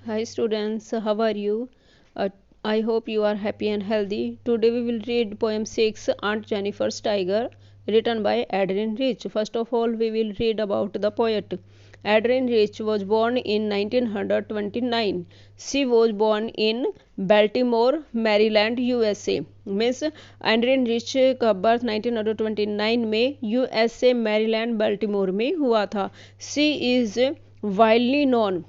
Hi students, how are you? I hope you are happy and healthy. Today we will read poem 6 Aunt Jennifer's Tiger, written by Adrienne Rich. First of all, we will read about the poet. Adrienne Rich was born in 1929. She was born in Baltimore, Maryland, USA. Miss Adrienne Rich का birth 1929 में USA, Maryland, Baltimore में हुआ था. She is widely known,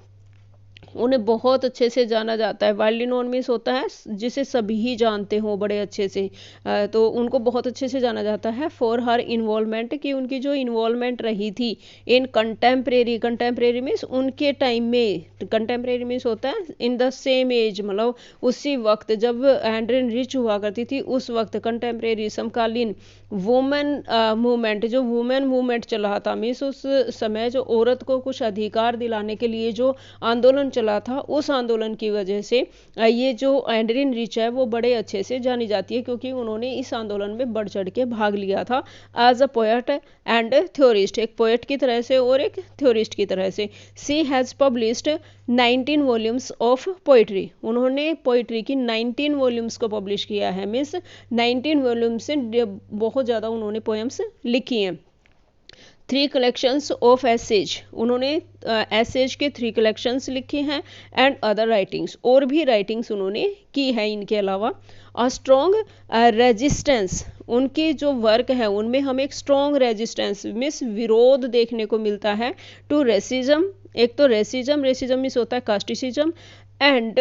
उन्हें बहुत अच्छे से जाना जाता है. वाइल्डली नोन मीन्स होता है जिसे सभी ही जानते हों बड़े अच्छे से. तो उनको बहुत अच्छे से जाना जाता है फॉर हर इन्वॉल्वमेंट, कि उनकी जो इन्वॉल्वमेंट रही थी इन कंटेम्प्रेरी. कंटेम्प्रेरी मीन्स उनके टाइम में. कंटेम्प्रेरी मीन्स होता है इन द सेम एज, मतलब उसी वक्त जब एड्रियन रिच हुआ करती थी उस वक्त कंटेम्प्रेरी समकालीन वुमेन मूवमेंट, जो वुमेन मूवमेंट चला था, मीन्स उस समय जो औरत को कुछ अधिकार दिलाने के लिए जो आंदोलन चला था, उस आंदोलन की वजह से ये जो एड्रियन रिच है वो बड़े अच्छे से जानी जाती है, क्योंकि उन्होंने इस आंदोलन में बढ़ चढ़ के भाग लिया था as a poet and theorist, एक पोएट की तरह से और एक थ्योरिस्ट की तरह से. She has published 19 volumes of poetry. उन्होंने पोइट्री की 19 वॉल्यूम्स को पब्लिश किया है. मीन्स 19 वॉल्यूम्स से बहुत ज़्यादा उन्होंने पोएम्स लिखी हैं. 3 कलेक्शंस ऑफ एसेज, उन्होंने एसेज के 3 कलेक्शंस लिखे हैं. एंड अदर राइटिंग्स, और भी राइटिंग्स उन्होंने की है इनके अलावा. अ स्ट्रॉन्ग रेजिस्टेंस, उनके जो वर्क है उनमें हमें एक स्ट्रॉन्ग रेजिस्टेंस मीन्स विरोध देखने को मिलता है टू रेसिज्म. एक तो रेसिज्म, रेसिज्म मीन्स होता है casteism, and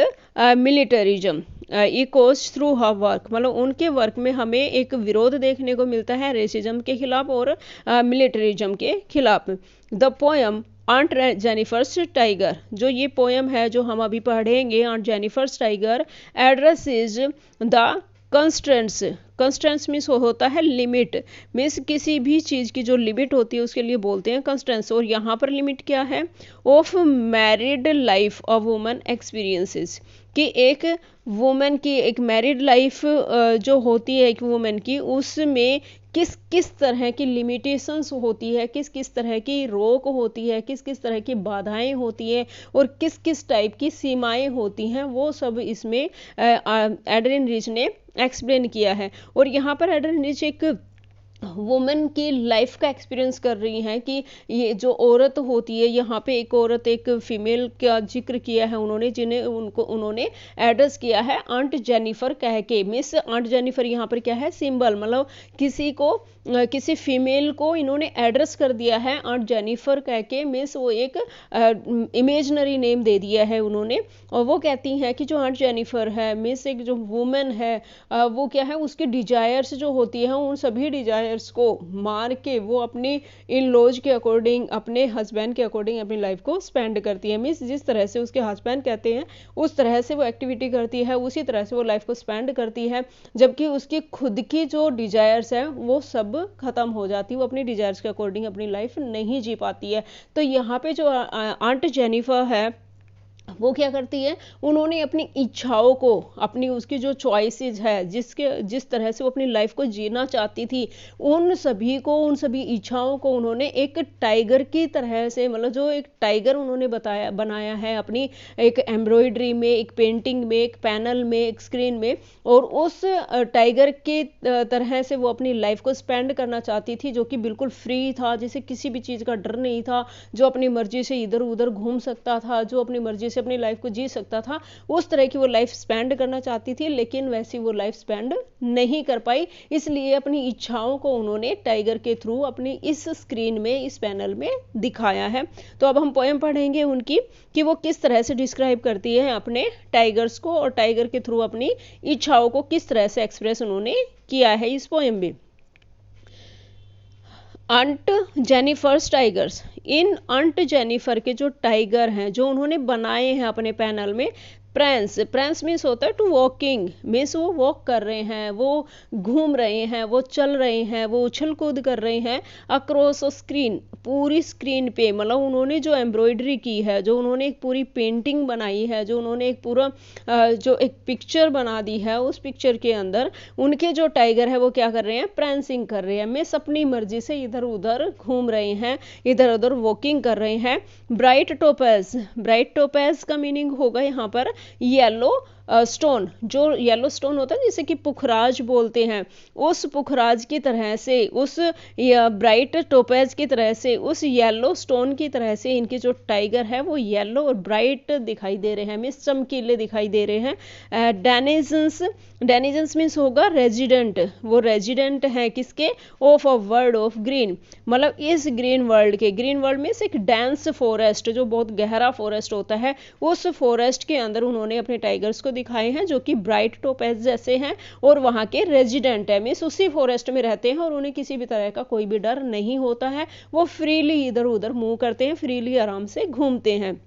militarism echoes through her work, मतलब उनके वर्क में हमें एक विरोध देखने को मिलता है रेसिज्म के खिलाफ और मिलिटरिज्म के खिलाफ. The poem aunt Jennifer's tiger, जो ये पोएम है जो हम अभी पढ़ेंगे, aunt Jennifer's tiger, address is the constants. Constants means होता है लिमिट, मीन्स किसी भी चीज़ की जो लिमिट होती है उसके लिए बोलते हैं कंस्टेंट्स. और यहाँ पर लिमिट क्या है? Of married life of woman experiences, कि एक वुमेन की एक मैरिड लाइफ जो होती है एक वुमेन की, उसमें किस किस तरह की लिमिटेशंस होती है, किस किस तरह की रोक होती है, किस किस तरह की बाधाएं होती हैं, और किस किस टाइप की सीमाएं होती हैं, वो सब इसमें एड्रियन रिच ने एक्सप्लेन किया है. और यहाँ पर एड्रियन रिच एक वुमेन की लाइफ का एक्सपीरियंस कर रही हैं कि ये जो औरत होती है, यहाँ पे एक औरत, एक फीमेल का जिक्र किया है उन्होंने, जिन्हें उन्होंने एड्रेस किया है आंट जेनिफर कह के. मिस आंट जेनिफर यहाँ पर क्या है? सिंबल, मतलब किसी को किसी फीमेल को इन्होंने एड्रेस कर दिया है आंट जेनिफर कह के. मिस वो एक इमेजनरी नेम दे दिया है उन्होंने. और वो कहती हैं कि जो आंट जेनिफर है, मिस एक जो वुमेन है, वो क्या है, उसकी डिजायर्स जो होती हैं उन सभी डिजायर्स को मार के वो अपनी इन लॉज के अकॉर्डिंग, अपने हस्बैंड के अकॉर्डिंग अपनी लाइफ को स्पेंड करती है. मीन्स जिस तरह से उसके हस्बैंड कहते हैं उस तरह से वो एक्टिविटी करती है, उसी तरह से वो लाइफ को स्पेंड करती है, जबकि उसकी खुद की जो डिजायर्स है वो सब खत्म हो जाती है. वो अपनी डिजायर्स के अकॉर्डिंग अपनी लाइफ नहीं जी पाती है. तो यहाँ पे जो आंट जेनिफर है वो क्या करती है, उन्होंने अपनी इच्छाओं को, अपनी उसकी जो चॉइसेस है, जिस तरह से वो अपनी लाइफ को जीना चाहती थी, उन सभी को, उन सभी इच्छाओं को उन्होंने एक टाइगर की तरह से, मतलब जो एक टाइगर उन्होंने बनाया है अपनी एक एम्ब्रॉयडरी में, एक पेंटिंग में, एक पैनल में, एक स्क्रीन में. और उस टाइगर के तरह से वो अपनी लाइफ को स्पेंड करना चाहती थी, जो कि बिल्कुल फ्री था, जिसे किसी भी चीज़ का डर नहीं था, जो अपनी मर्जी से इधर उधर घूम सकता था, जो अपनी मर्जी से अपनी लाइफ को जी सकता था. उस तरह की वो लाइफ स्पेंड करना चाहती थी, लेकिन वैसी वो लाइफ स्पेंड नहीं कर पाई. इसलिए अपनी इच्छाओं को उन्होंने टाइगर के थ्रू अपनी इस स्क्रीन में, इस पैनल में दिखाया है. तो अब हम पोएम पढ़ेंगे उनकी, कि वो किस तरह से डिस्क्राइब करती है अपने टाइगर्स को, और टाइगर के थ्रू अपनी इच्छाओं को किस तरह से एक्सप्रेस उन्होंने किया है इस पोएम में. Aunt Jennifer's tigers. इन आंट जेनिफर के जो टाइगर हैं, जो उन्होंने बनाए हैं अपने पैनल में, प्रेंस, प्रेंस मीन्स होता है टू वॉकिंग, मीन्स वो वॉक कर रहे हैं, वो घूम रहे हैं, वो चल रहे हैं, वो उछल कूद कर रहे हैं अक्रॉस स्क्रीन, पूरी स्क्रीन पे। मतलब उन्होंने जो एम्ब्रॉयडरी की है, जो उन्होंने एक पूरी पेंटिंग बनाई है, जो उन्होंने एक पूरा जो एक पिक्चर बना दी है, उस पिक्चर के अंदर उनके जो टाइगर है वो क्या कर रहे हैं, प्रेंसिंग कर रहे हैं, मीन्स अपनी मर्जी से इधर उधर घूम रहे हैं, इधर उधर वॉकिंग कर रहे हैं। ब्राइट टोपेज, ब्राइट टोपेज का मीनिंग होगा यहाँ पर येलो स्टोन, जो येलो स्टोन होता है जिसे कि पुखराज बोलते हैं, उस पुखराज की तरह से, उस ब्राइट टोपेज की तरह से, उस येलो स्टोन की तरह से इनके जो टाइगर है वो येलो और ब्राइट दिखाई दे रहे हैं, मीन्स चमकीले दिखाई दे रहे हैं। डेनिजन्स, डेनिजन्स मीन्स होगा रेजिडेंट, वो रेजिडेंट है किसके, of a world of green, मतलब इस ग्रीन वर्ल्ड के, ग्रीन वर्ल्ड मीन्स एक डेंस फॉरेस्ट, जो बहुत गहरा फॉरेस्ट होता है, उस फॉरेस्ट के अंदर उन्होंने अपने टाइगर्स को दिखाए हैं, जो कि ब्राइट टोपेज जैसे हैं और वहाँ के रेजिडेंट है, मीन्स उसी फॉरेस्ट में रहते हैं और उन्हें किसी भी तरह का कोई भी डर नहीं होता है, वो फ्रीली इधर उधर मूव करते हैं, फ्रीली आराम से घूमते हैं।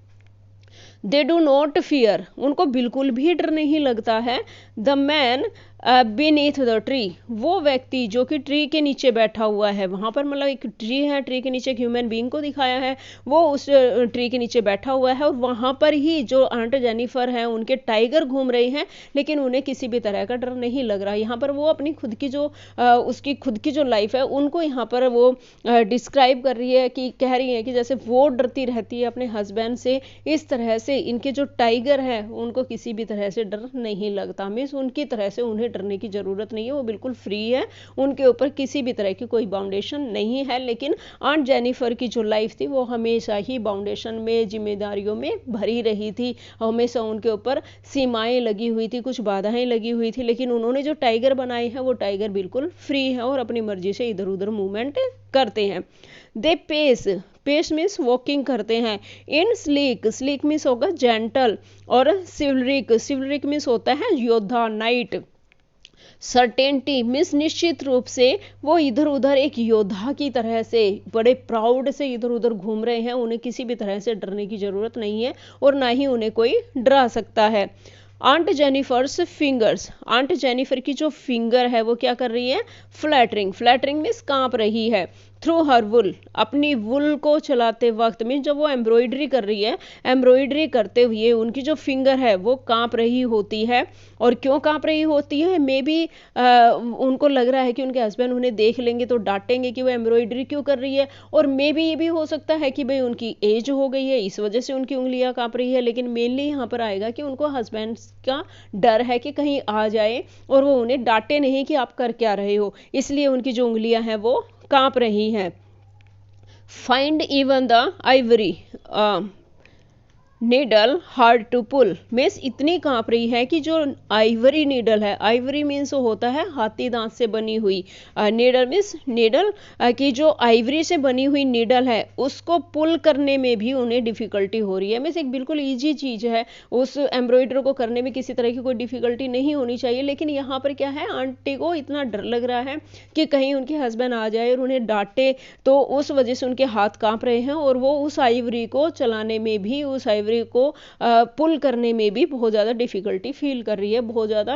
दे डू नॉट फियर, उनको बिल्कुल भी डर नहीं लगता है। The man beneath the tree, वो व्यक्ति जो कि ट्री के नीचे बैठा हुआ है, वहां पर मतलब एक ट्री है, ट्री के नीचे एक ह्यूमन बीइंग को दिखाया है, वो उस ट्री के नीचे बैठा हुआ है और वहां पर ही जो आंट जेनिफर है उनके टाइगर घूम रहे हैं, लेकिन उन्हें किसी भी तरह का डर नहीं लग रहा। यहाँ पर वो अपनी खुद की जो उसकी खुद की जो लाइफ है उनको यहाँ पर वो डिस्क्राइब कर रही है, कि कह रही है कि जैसे वो डरती रहती है अपने हस्बैंड से, इस तरह से इनके जो टाइगर है उनको किसी भी तरह से डर नहीं लगता, मीन्स उनकी तरह से उन्हें डरने की जरूरत नहीं है, वो बिल्कुल फ्री है, उनके ऊपर किसी भी तरह की कोई बाउंडेशन नहीं है। लेकिन आंट जेनिफर की जो लाइफ थी वो हमेशा ही बाउंडेशन में, जिम्मेदारियों में भरी रही थी, हमेशा उनके ऊपर सीमाएं लगी हुई थी, कुछ बाधाएं लगी हुई थी, लेकिन उन्होंने जो टाइगर बनाए हैं वो टाइगर बिल्कुल फ्री है और अपनी मर्जी से इधर उधर मूवमेंट करते हैं। They pace, pace means walking करते हैं। इन स्लीक, स्लीक मीन्स होगा जेंटल, और सिवलरिक, सिवलरिक मीन्स होता है योद्धा, नाइट। सर्टेनिटी मीन्स निश्चित रूप से वो इधर उधर एक योद्धा की तरह से बड़े प्राउड से इधर उधर घूम रहे हैं, उन्हें किसी भी तरह से डरने की जरूरत नहीं है और ना ही उन्हें कोई डरा सकता है। Aunt Jennifer's fingers, aunt Jennifer की जो फिंगर है वो क्या कर रही है, फ्लैटरिंग, फ्लैटरिंग मीन्स कांप रही है। थ्रू हर वुल, अपनी वुल को चलाते वक्त, मीन्स जब वो एम्ब्रॉयडरी कर रही है, एम्ब्रॉयडरी करते हुए उनकी जो फिंगर है वो कांप रही होती है। और क्यों कांप रही होती है, मे बी उनको लग रहा है कि उनके हस्बैंड उन्हें देख लेंगे तो डांटेंगे कि वो एम्ब्रॉयडरी क्यों कर रही है, और मे बी ये भी हो सकता है कि भाई उनकी एज हो गई है, इस वजह से उनकी उंगलियां कांप रही है। लेकिन मेनली यहाँ पर आएगा कि उनको हस्बैंड का डर है कि कहीं आ जाए और वो उन्हें डांटे नहीं कि आप कर क्या रहे हो, इसलिए उनकी जो उंगलियां हैं वो कांप रही हैं। Find even the ivory needle hard to pull, means इतनी कांप रही है कि जो आइवरी नीडल है, आइवरी मीन्स होता है हाथी दांत से बनी हुई, नीडल मीन्स नीडल की जो आइवरी से बनी हुई नीडल है उसको पुल करने में भी उन्हें डिफिकल्टी हो रही है। मीन्स एक बिल्कुल ईजी चीज है, उस एम्ब्रॉयडरी को करने में किसी तरह की कोई डिफिकल्टी नहीं होनी चाहिए, लेकिन यहाँ पर क्या है, आंटी को इतना डर लग रहा है कि कहीं उनके हस्बैंड आ जाए और उन्हें डांटे, तो उस वजह से उनके हाथ कांप रहे हैं और वो उस आइवरी को चलाने में भी, उस आइवरी को पुल करने में भी बहुत ज़्यादा डिफिकल्टी फील कर रही है, बहुत ज़्यादा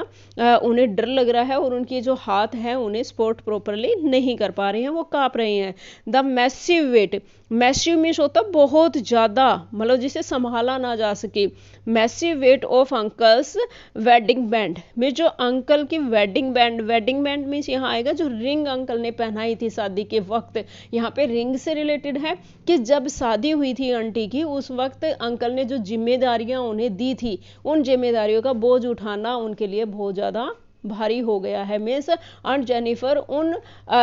उन्हें डर लग रहा है और उनके जो हाथ हैं उन्हें सपोर्ट प्रॉपरली नहीं कर पा रहे हैं, वो कांप रहे हैं। The massive weight, massive means होता बहुत ज़्यादा, मतलब जिसे संभाला ना जा सके। Massive weight of uncle's wedding band, में जो अंकल की wedding band, wedding band means यहाँ आएगा जो रिंग अंकल ने पहनाई थी शादी के वक्त, यहाँ पे रिंग से रिलेटेड है कि जब शादी हुई थी आंटी की उस वक्त अंकल ने जो जिम्मेदारियां उन्हें दी थी, उन जिम्मेदारियों का बोझ उठाना उनके लिए बहुत ज़्यादा भारी हो गया है। मीन्स आंट जेनिफर उन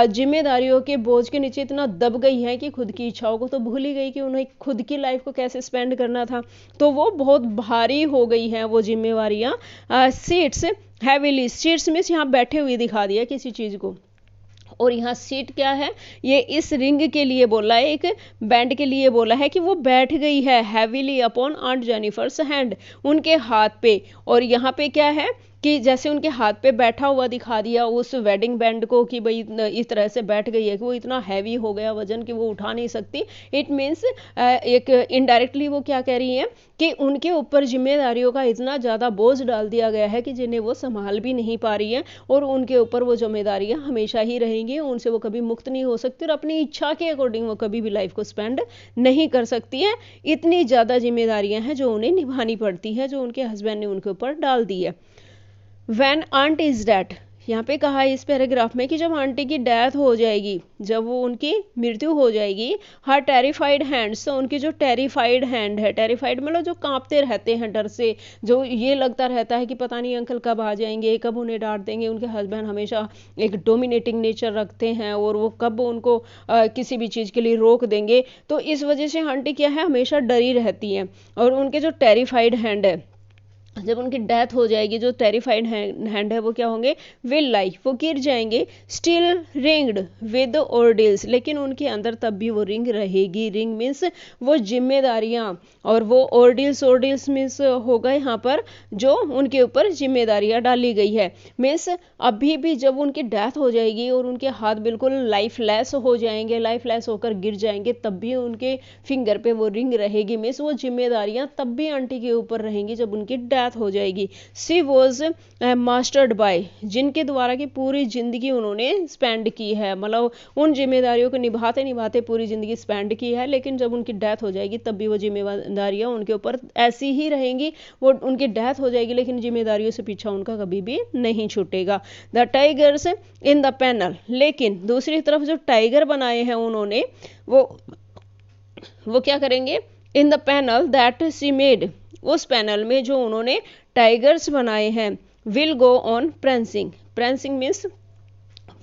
जिम्मेदारियों के बोझ के नीचे इतना दब गई है कि खुद की इच्छाओं को तो भूल ही गई कि उन्हें खुद की लाइफ को कैसे स्पेंड करना था, तो वो बहुत भारी हो गई हैं वो जिम्मेवारियां। सीट्स हैवीली, सीट्स मीन्स यहाँ बैठे हुए दिखा दिया किसी चीज को, और यहाँ सीट क्या है, ये इस रिंग के लिए बोला है, एक बैंड के लिए बोला है कि वो बैठ गई है heavily upon aunt Jennifer's hand, उनके हाथ पे। और यहाँ पे क्या है कि जैसे उनके हाथ पे बैठा हुआ दिखा दिया उस वेडिंग बैंड को कि भाई इस तरह से बैठ गई है कि वो इतना हैवी हो गया वजन कि वो उठा नहीं सकती। इट मीन्स एक इनडायरेक्टली वो क्या कह रही हैं कि उनके ऊपर जिम्मेदारियों का इतना ज़्यादा बोझ डाल दिया गया है कि जिन्हें वो संभाल भी नहीं पा रही हैं और उनके ऊपर वो जिम्मेदारियां हमेशा ही रहेंगी, उनसे वो कभी मुक्त नहीं हो सकती और अपनी इच्छा के अकॉर्डिंग वो कभी भी लाइफ को स्पेंड नहीं कर सकती हैं। इतनी ज़्यादा जिम्मेदारियां हैं जो उन्हें निभानी पड़ती है, जो उनके हस्बैंड ने उनके ऊपर डाल दी है। When aunt is dead, यहाँ पे कहा है इस पैराग्राफ में कि जब आंटी की डेथ हो जाएगी, जब वो उनकी मृत्यु हो जाएगी, हर टेरिफाइड हैंड्स, तो उनकी जो टेरिफाइड हैंड है, टेरिफाइड मतलब जो कांपते रहते हैं डर से, जो ये लगता रहता है कि पता नहीं अंकल कब आ जाएंगे, कब उन्हें डांट देंगे। उनके हस्बैंड हमेशा एक डोमिनेटिंग नेचर रखते हैं और वो कब उनको किसी भी चीज़ के लिए रोक देंगे, तो इस वजह से आंटी क्या है हमेशा डरी रहती हैं। और उनके जो टेरिफाइड हैंड है, जब उनकी डेथ हो जाएगी, जो टेरिफाइड हैंड है वो क्या होंगे, विल लाई, वो गिर जाएंगे। स्टिल रिंग्ड विद ऑर्डिल्स, लेकिन उनके अंदर तब भी वो रिंग रहेगी। रिंग मीन्स वो जिम्मेदारियां, और वो ऑर्डिल्स मीन्स होगा यहाँ पर जो उनके ऊपर जिम्मेदारियां डाली गई है। मीन्स अभी भी जब उनकी डेथ हो जाएगी और उनके हाथ बिल्कुल लाइफलेस हो जाएंगे, लाइफलेस होकर गिर जाएंगे, तब भी उनके फिंगर पे वो रिंग रहेगी। मीन्स वो जिम्मेदारियां तब भी आंटी के ऊपर रहेंगी जब उनकी डेथ हो जाएगी। सी वॉज मास्टर्ड बाय, जिनके द्वारा की पूरी जिंदगी उन्होंने स्पेंड की है, मतलब उन जिम्मेदारियों को निभाते निभाते पूरी जिंदगी स्पेंड की है, लेकिन जब उनकी डेथ हो जाएगी तब भी वो जिम्मेदारियां उनके ऊपर ऐसी ही रहेंगी। वो उनकी डेथ हो जाएगी लेकिन जिम्मेदारियों से पीछा उनका कभी भी नहीं छूटेगा। The tigers in the panel, लेकिन दूसरी तरफ जो टाइगर बनाए हैं उन्होंने, वो क्या करेंगे, in the panel that C made, उस पैनल में जो उन्होंने टाइगर्स बनाए हैं, will go on prancing, prancing means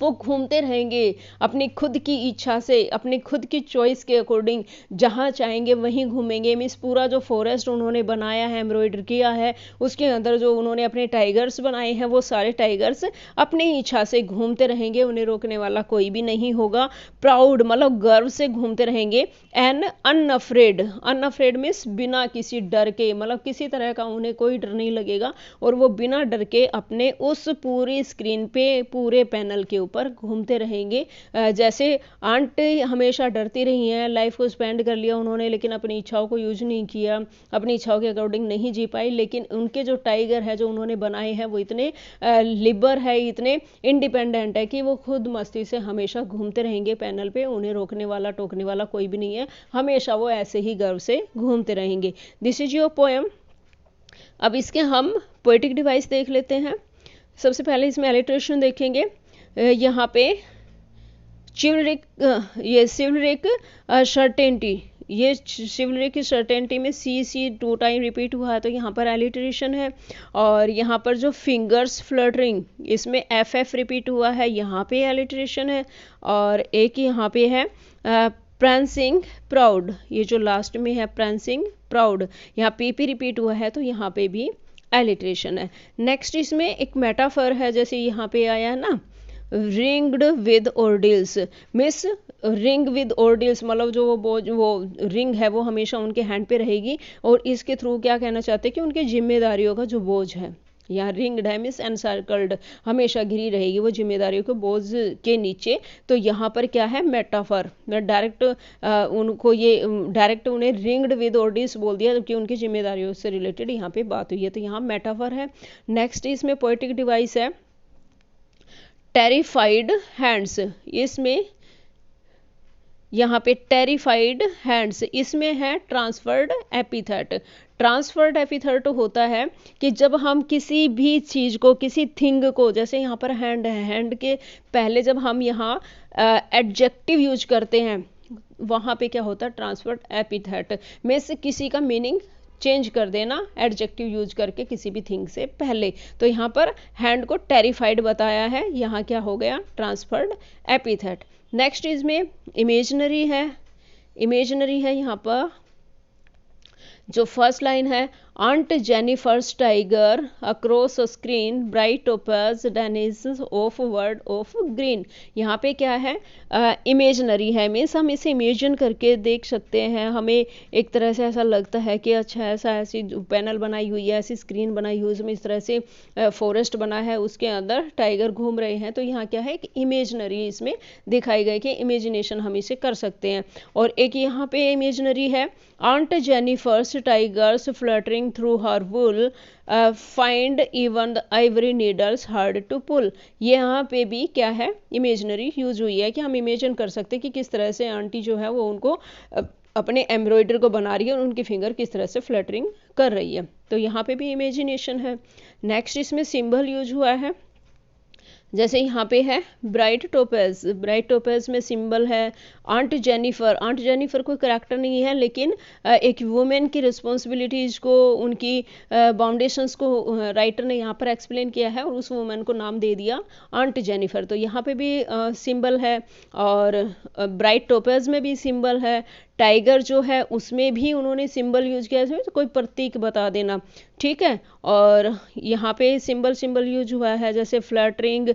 वो घूमते रहेंगे अपनी खुद की इच्छा से, अपनी खुद की चॉइस के अकॉर्डिंग, जहाँ चाहेंगे वहीं घूमेंगे। मीन्स पूरा जो फॉरेस्ट उन्होंने बनाया है, एम्ब्रॉयडर किया है, उसके अंदर जो उन्होंने अपने टाइगर्स बनाए हैं, वो सारे टाइगर्स अपनी इच्छा से घूमते रहेंगे, उन्हें रोकने वाला कोई भी नहीं होगा। प्राउड मतलब गर्व से घूमते रहेंगे। एंड अनअफ्रेड, अनअफ्रेड मीन्स बिना किसी डर के, मतलब किसी तरह का उन्हें कोई डर नहीं लगेगा और वो बिना डर के अपने उस पूरी स्क्रीन पे, पूरे पैनल के ऊपर घूमते रहेंगे। जैसे आंट हमेशा डरती रही हैं, लाइफ को स्पेंड कर लिया उन्होंने लेकिन अपनी इच्छाओं को यूज नहीं किया, अपनी इच्छाओं के अकॉर्डिंग नहीं जी पाई, लेकिन उनके जो टाइगर है जो उन्होंने बनाए हैं वो इतने लिबर है, इतने इंडिपेंडेंट है कि वो खुद मस्ती से हमेशा घूमते रहेंगे पैनल पे, उन्हें रोकने वाला टोकने वाला कोई भी नहीं है, हमेशा वो ऐसे ही गर्व से घूमते रहेंगे। This is your poem. अब इसके हम पोएटिक डिवाइस देख लेते हैं। सबसे पहले इसमें एलिट्रेशन देखेंगे। यहाँ पे चिवरिक, ये सिवरिक सर्टेनिटी, ये शिवलिक की सर्टेनिटी में सी 2 टाइम रिपीट हुआ है तो यहाँ पर एलिट्रेशन है। और यहाँ पर जो फिंगर्स फ्लटरिंग, इसमें एफ रिपीट हुआ है, यहाँ पे एलिट्रेशन है। और एक यहाँ पे है प्रांसिंग प्राउड, ये जो लास्ट में है प्रांसिंग प्राउड, यहाँ पी रिपीट हुआ है तो यहाँ पे भी एलिट्रेशन है। नेक्स्ट इसमें एक मेटाफर है, जैसे यहाँ पे आया है ना, रिंग्ड विद ऑर्डिल्स, मिस रिंग विद ऑर्डिल्स मतलब जो वो रिंग है वो हमेशा उनके हैंड पे रहेगी और इसके थ्रू क्या कहना चाहते हैं कि उनकी जिम्मेदारियों का जो बोझ है, यहाँ रिंग्ड है मिस एनसर्कल्ड, हमेशा घिरी रहेगी वो जिम्मेदारियों के बोझ के नीचे। तो यहाँ पर क्या है मेटाफर, डायरेक्ट उनको ये डायरेक्ट उन्हें रिंग्ड विद ऑर्डिल्स बोल दिया जबकि उनकी जिम्मेदारियों से रिलेटेड यहाँ पे बात हुई है, तो यहाँ मेटाफर है। नेक्स्ट इसमें पोएटिक डिवाइस है टेरिफाइड हैंड्स, इसमें यहाँ पे टेरिफाइड हैंड्स, इसमें है ट्रांसफर्ड एपिथेट। ट्रांसफर्ड एपिथेट होता है कि जब हम किसी भी चीज़ को, किसी थिंग को, जैसे यहाँ पर हैंड है, हैंड के पहले जब हम यहाँ एडजेक्टिव यूज करते हैं वहाँ पे क्या होता है ट्रांसफर्ड एपिथेट, में से किसी का मीनिंग चेंज कर देना एडजेक्टिव यूज करके किसी भी थिंग से पहले। तो यहाँ पर हैंड को टेरिफाइड बताया है, यहाँ क्या हो गया ट्रांसफर्ड एपिथेट। नेक्स्ट इसमें इमेजिनरी है, इमेजिनरी है यहाँ पर जो फर्स्ट लाइन है Aunt Jennifer's tiger across a screen, bright topaz denizens of word of green. यहाँ पे क्या है, इमेजनरी है, मीन्स हम इसे इमेजिन करके देख सकते हैं. हमें एक तरह से ऐसा लगता है कि अच्छा ऐसा ऐसी पैनल बनाई हुई है, ऐसी स्क्रीन बनाई हुई है, उसमें इस तरह से फॉरेस्ट बना है, उसके अंदर टाइगर घूम रहे हैं. तो यहाँ क्या है, एक इमेजनरी इसमें दिखाई गई कि इमेजिनेशन हम इसे कर सकते हैं. और एक यहाँ पे इमेजनरी है, Aunt Jennifer's tigers fluttering through her wool find even the ivory needles hard to pull. ये यहाँ पे भी क्या है, इमेजनरी यूज हुई है कि हम इमेजिन कर सकते हैं कि किस तरह से आंटी जो है वो उनको अपने एम्ब्रॉयडरी को बना रही है और उनकी फिंगर किस तरह से फ्लटरिंग कर रही है. तो यहाँ पे भी इमेजिनेशन है. नेक्स्ट इसमें सिंबल यूज हुआ है, जैसे यहाँ पे है ब्राइट टोपेज. ब्राइट टोपेज में सिंबल है आंट जेनिफर. आंट जेनिफर कोई करैक्टर नहीं है, लेकिन एक वुमेन की रिस्पॉन्सिबिलिटीज को, उनकी बाउंडेशंस को राइटर ने यहाँ पर एक्सप्लेन किया है और उस वुमेन को नाम दे दिया आंट जेनिफर. तो यहाँ पे भी सिंबल है और ब्राइट टोपेज में भी सिंबल है. टाइगर जो है उसमें भी उन्होंने सिंबल यूज किया है, तो कोई प्रतीक बता देना, ठीक है. और यहाँ पे सिंबल यूज हुआ है, जैसे फ्लटरिंग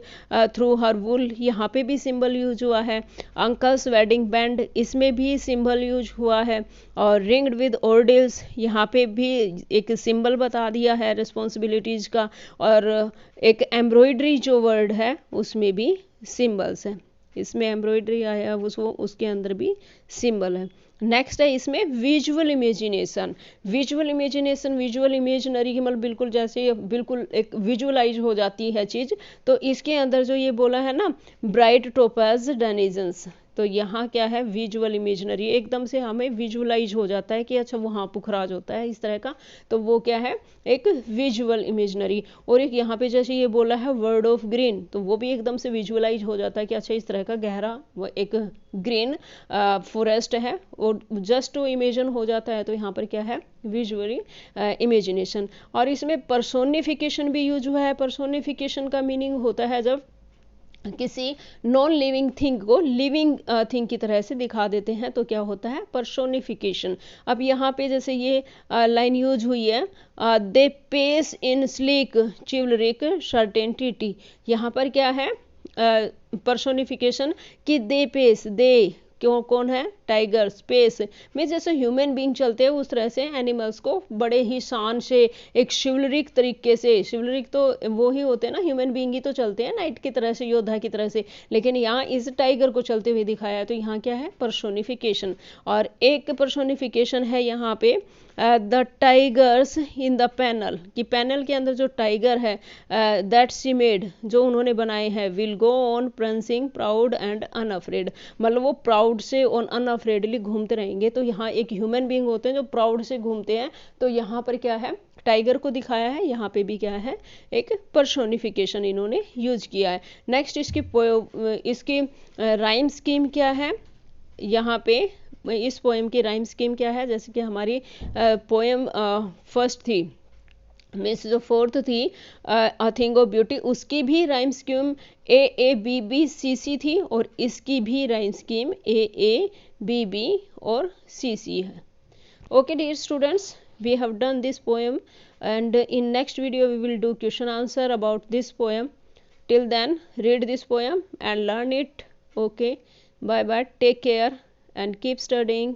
थ्रू हर वुल, यहाँ पे भी सिंबल यूज हुआ है. अंकल्स वेडिंग बैंड, इसमें भी सिंबल यूज हुआ है. और रिंग्ड विद ऑर्डिल्स, यहाँ पे भी एक सिंबल बता दिया है रिस्पॉन्सिबिलिटीज का. और एक एम्ब्रॉयडरी जो वर्ड है उसमें भी सिंबल्स है, इसमें एम्ब्रॉयडरी आया उसके अंदर भी सिंबल है. नेक्स्ट है इसमें विजुअल इमेजिनेशन. विजुअल इमेजिनरी की मतलब बिल्कुल जैसे बिल्कुल एक विजुअलाइज हो जाती है चीज. तो इसके अंदर जो ये बोला है ना, ब्राइट टोपाज डेनिजन्स, तो यहाँ क्या है, विजुअल इमेजिनरी, एकदम से हमें विजुअलाइज हो जाता है कि अच्छा वहाँ पुखराज होता है इस तरह का, तो वो क्या है, एक विजुअल इमेजिनरी. और एक यहाँ पे जैसे ये बोला है वर्ड ऑफ ग्रीन, तो वो भी एकदम से विजुअलाइज हो जाता है कि अच्छा इस तरह का गहरा एक ग्रीन फॉरेस्ट है, और जस्ट तो इमेजिन हो जाता है. तो यहाँ पर क्या है, विजुअली इमेजिनेशन. और इसमें पर्सोनिफिकेशन भी यूज हुआ है. पर्सोनिफिकेशन का मीनिंग होता है जब किसी नॉन लिविंग थिंग को लिविंग थिंग की तरह से दिखा देते हैं, तो क्या होता है, पर्सोनिफिकेशन. अब यहाँ पे जैसे ये लाइन यूज हुई है, they pace in sleek chivalric certainty. यहाँ पर क्या है, पर्सोनिफिकेशन कि दे पेस, दे क्यों, कौन है, टाइगर, स्पेस में जैसे ह्यूमन बीइंग चलते हैं उस तरह से एनिमल्स को बड़े ही शान से, एक शिवलरिक तरीके से. शिवलरिक तो वो ही होते हैं ना, ह्यूमन बीइंग ही तो चलते हैं नाइट की तरह से, योद्धा की तरह से, लेकिन यहाँ इस टाइगर को चलते हुए दिखाया है. तो यहाँ क्या है, पर्सोनिफिकेशन. और एक पर्सोनिफिकेशन है यहाँ पे the tigers in the panel, कि पैनल के अंदर जो टाइगर है दैट शी मेड, जो उन्होंने बनाए हैं, will go on prancing proud and unafraid, मतलब वो प्राउड से और अनअफ्रेडली घूमते रहेंगे. तो यहाँ एक ह्यूमन बीइंग होते हैं जो प्राउड से घूमते हैं, तो यहाँ पर क्या है, टाइगर को दिखाया है. यहाँ पे भी क्या है, एक पर्सोनिफिकेशन इन्होंने यूज किया है. नेक्स्ट इसकी राइम स्कीम क्या है, यहाँ पे इस पोएम की राइम स्कीम क्या है, जैसे कि हमारी पोएम फर्स्ट थी, मीन्स जो फोर्थ थी अ थिंग ऑफ ब्यूटी, उसकी भी राइम स्कीम AABBCC थी, और इसकी भी राइम स्कीम AABB और CC है. Okay dear students, we have done this poem, and in next video we will do question answer about this poem. Till then, read this poem and learn it. Okay, bye bye, take care and keep studying.